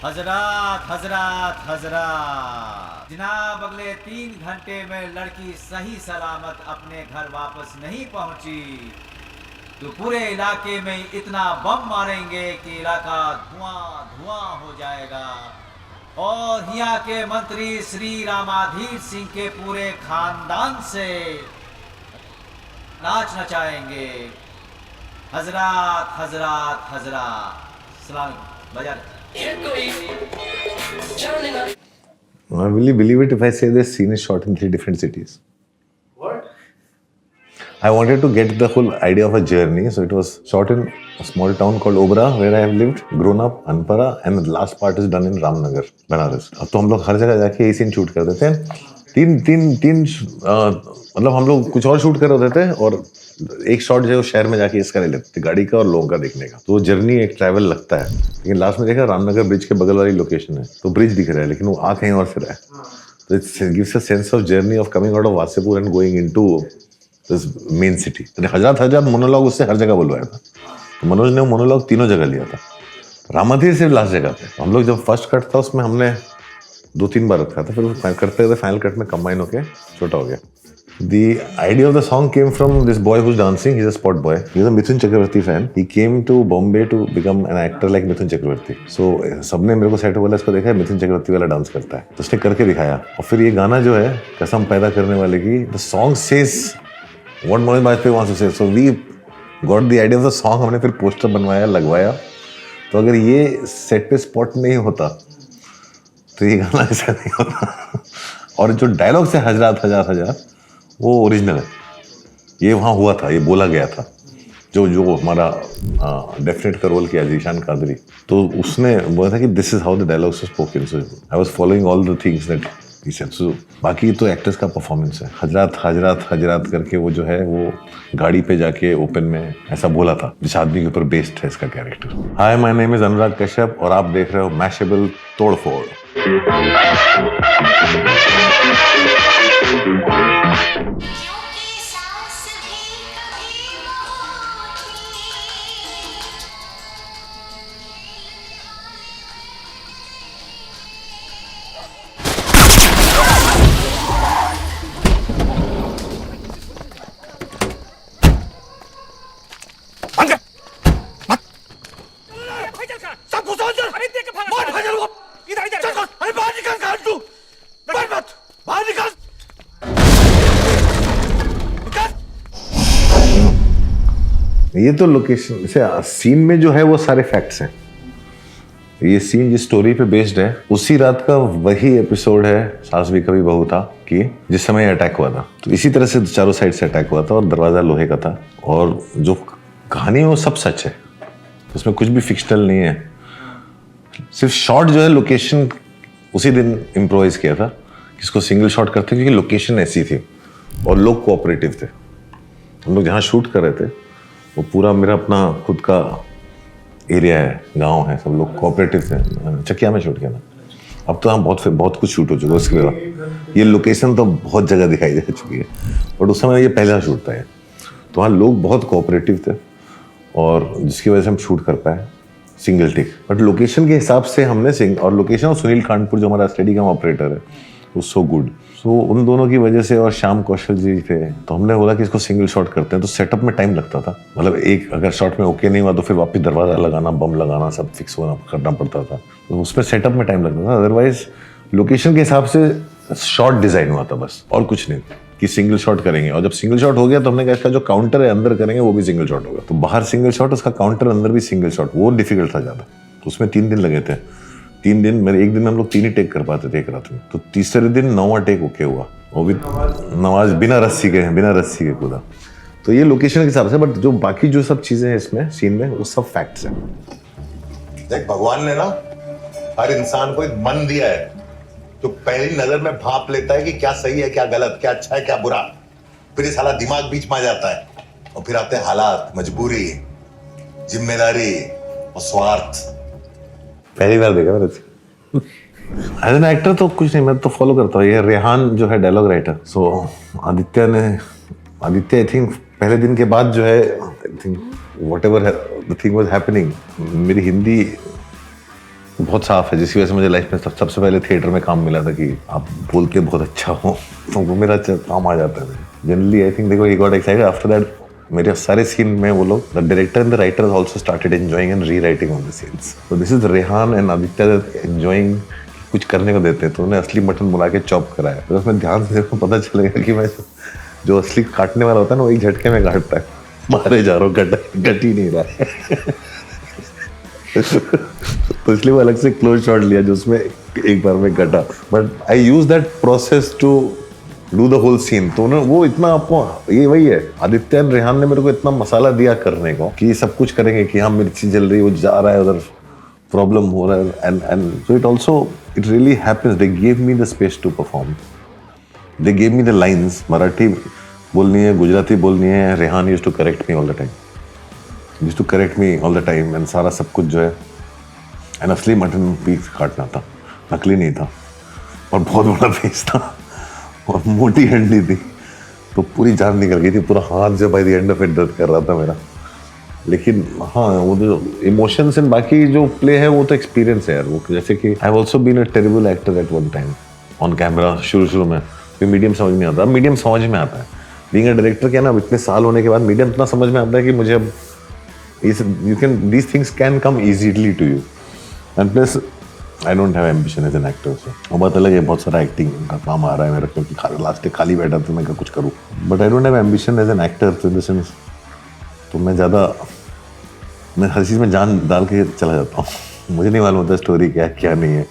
हजरात हजरात हजरात, जनाब अगले 3 घंटे में लड़की सही सलामत अपने घर वापस नहीं पहुंची तो पूरे इलाके में इतना बम मारेंगे कि इलाका धुआं धुआं हो जाएगा और यहाँ के मंत्री श्री रामाधीर सिंह के पूरे खानदान से नाच नचाएंगे। हजरात हजरात हजरात, सलाम बजा रहे। Will you believe it if I say this scene is shot in 3 different cities? What? I wanted to get the whole idea of a journey, so it was shot in a small town called Obra, where I have lived, grown up, Anpara, and the last part is done in Ramnagar, Banaras. अब तो हम लोग हर जगह जाके यही scene shoot कर देते हैं। तीन मतलब हम लोग कुछ और शूट कर रहे थे और एक शॉट जो है शहर में जाके इसका ले लेते थे, गाड़ी का और लोगों का देखने का। तो जर्नी एक ट्रैवल लगता है, लेकिन लास्ट में देखा रामनगर ब्रिज के बगल वाली लोकेशन है, तो ब्रिज दिख रहा है लेकिन वो आ कहीं और से रहा है। तो it gives a sense of journey of coming out of Wasseypur and going into this main city. हजार मोनोलॉग उससे हर जगह बुलवाया था, तो मनोज ने वो मोनोलॉग तीनों जगह लिया था। रामाधीर सिर्फ लास्ट जगह पे। हम लोग जब फर्स्ट कट था उसमें हमने 2-3 बार रखा था, फिर करते हुए फाइनल कट में कंबाइन होके छोटा हो गया। The idea of the song came from this boy who's dancing. He's a sport boy. He's a Mithun Chakravarti fan. He came to Bombay to become an actor like Mithun Chakravarti. So सबने मेरे को set बोला इसको देखा है मिथुन चक्रवर्ती वाला dance करता है, तो उसने करके दिखाया। और फिर ये गाना जो है कसम पैदा करने वाले की, the song says what Manoj Bajpayee wants to say. So we got the idea of the song. हमने फिर पोस्टर बनवाया, लगवाया। तो अगर ये सेट पे स्पॉट नहीं होता तो ये गाना ऐसा नहीं होता। और जो डायलॉग से हजरात हजरात हजरात वो ओरिजिनल है, ये वहाँ हुआ था, ये बोला गया था। जो हमारा डेफिनेट का रोल किया जीशान कादरी, तो उसने बोला था कि this is how the dialogues are spoken. So I was following all the things that he said. So बाकी तो एक्टर्स का परफॉर्मेंस है। हजरात हजरात हजरात करके वो जो है वो गाड़ी पे जाके ओपन में ऐसा बोला था, जिस आदमी के ऊपर बेस्ड है इसका character. Hi, my name is Anurag Kashyap और आप देख रहे हो मैशेबल तोड़फोड़। ये तो लोकेशन से सीन में जो है वो सारे फैक्ट्स हैं। ये सीन जिस स्टोरी पे बेस्ड है उसी रात का वही एपिसोड है सास भी कभी बहू था कि जिस समय अटैक हुआ था। तो इसी तरह से चारों साइड से अटैक हुआ था और दरवाजा लोहे का था, और जो कहानी है वो सब सच है, उसमें कुछ भी फिक्शनल नहीं है। सिर्फ शॉट जो है लोकेशन उसी दिन इम्प्रोवाइज किया था, किसको सिंगल शॉट करते क्योंकि लोकेशन ऐसी थी और लोग कोऑपरेटिव थे। हम लोग जहाँ शूट कर रहे थे वो पूरा मेरा अपना खुद का एरिया है, गांव है, सब लोग कोऑपरेटिव थे। चकिया में शूट किया ना। अब तो यहाँ बहुत कुछ शूट हो चुका है उसके बाद। ये लोकेशन तो बहुत जगह दिखाई दे चुकी है, बट उस समय ये पहला शूट था। तो वहाँ लोग बहुत कोऑपरेटिव थे और जिसकी वजह से हम शूट कर पाए सिंगल टेक। बट लोकेशन के हिसाब से हमने और लोकेशन और सुनील खानपुर जो हमारा स्टेडी कैम ऑपरेटर है वो सो गुड। सो उन दोनों की वजह से और श्याम कौशल जी थे, तो हमने बोला कि इसको सिंगल शॉट करते हैं। तो सेटअप में टाइम लगता था, मतलब एक अगर शॉट में ओके नहीं हुआ तो फिर वापस दरवाजा लगाना, बम लगाना, सब फिक्स होना करना पड़ता था। तो उसमें सेटअप में टाइम लगता था। अदरवाइज लोकेशन के हिसाब से शॉट डिजाइन हुआ था बस, और कुछ नहीं कि सिंगल शॉट करेंगे। और जब सिंगल शॉट हो गया तो हमने कहा इसका जो काउंटर है अंदर करेंगे वो भी सिंगल शॉट होगा। तो बाहर सिंगल शॉट, उसका काउंटर अंदर भी सिंगल शॉट, वो डिफिकल्ट था ज़्यादा। तो उसमें 3 दिन लगे थे। 3 दिन मेरे, एक दिन में हम लोग 3 ही टेक कर पाते थे एक रात में। तो तीसरे दिन 9वां टेक ओके हुआ, वो भी नमाज बिना रस्सी के कूदा। तो ये लोकेशन के हिसाब से। बट जो बाकी जो सब चीजें हैं इसमें सीन में वो सब फैक्ट्स हैं। देख, भगवान ने ना हर इंसान को एक मन दिया है जो पहली नजर में भांप लेता है कि क्या सही है, क्या गलत, क्या अच्छा है, क्या बुरा। फिर ये साला दिमाग बीच में आ जाता है और फिर आते हैं हालात, मजबूरी, जिम्मेदारी और स्वार्थ। पहली बार देखा मैंने। एज एन एक्टर तो कुछ नहीं, मैं तो फॉलो करता हूँ। ये रेहान जो है dialogue writer, so Aditya I think पहले दिन के बाद जो है I think whatever the thing was happening, मेरी हिंदी बहुत साफ है, जिसकी वजह से मुझे लाइफ में सबसे पहले थिएटर में काम मिला था कि आप बोल के बहुत अच्छा हो, तो वो मेरा काम आ जाता है जनरली। आई थिंक देखो he got excited after that. मेरे सारे सीन में वो लोग, the director and the writer also started enjoying and rewriting on the scenes. So this is Rehan and Aditya enjoying, कुछ करने को देते हैं, तो उन्हें असली मटन बुला के चॉप कराया। तो उसमें ध्यान से देखो पता चलेगा कि मैं जो असली काटने वाला होता है ना, वो एक झटके में काटता है, मारे जा रहा हूँ, कट ही नहीं रहा है। तो इसलिए वो अलग से क्लोज शॉट लिया जो उसमें एक बार में कटा। But I use that process to do the whole scene. तो ना वो इतना आपको, ये वही है, आदित्य एंड रेहान ने मेरे को इतना मसाला दिया करने को कि सब कुछ करेंगे कि हाँ मिर्ची जल रही है, वो जा रहा है उधर, प्रॉब्लम हो रहा है, and so it also it really happens. They gave me the space to perform, they gave me the lines. Marathi बोलनी है, गुजराती बोलनी है, Rehan used to correct me all the time, used to correct me all the time, and सारा सब कुछ जो है। And असली मटन पीस काटना था, नकली नहीं था, और बहुत बड़ा पीस था और मोटी हंडी थी, तो पूरी जान निकल गई थी, पूरा हाथ जो by the end of it दर्द कर रहा था मेरा। लेकिन हाँ, वो जो इमोशंस एंड बाकी जो प्ले है वो तो एक्सपीरियंस है यार। वो जैसे कि I have also been a terrible actor at one time on camera. शुरू में फिर मीडियम समझ नहीं आता, अब मीडियम समझ में आता है। बीइंग अ डायरेक्टर क्या ना, अब इतने साल होने के बाद मीडियम इतना समझ में आता है कि मुझे अब these things can come easily to you, and plus I don't have ambition as an actor, so वो बात अलग है, बहुत सारा एक्टिंग का काम आ रहा है मेरा, क्योंकि लास्ट तक खाली बैठा तो मैं कुछ करूँ, but I don't have ambition as an actor in the sense. तो मैं हर चीज़ में जान डाल के चला जाता हूँ। मुझे नहीं मालूम होता स्टोरी क्या नहीं है।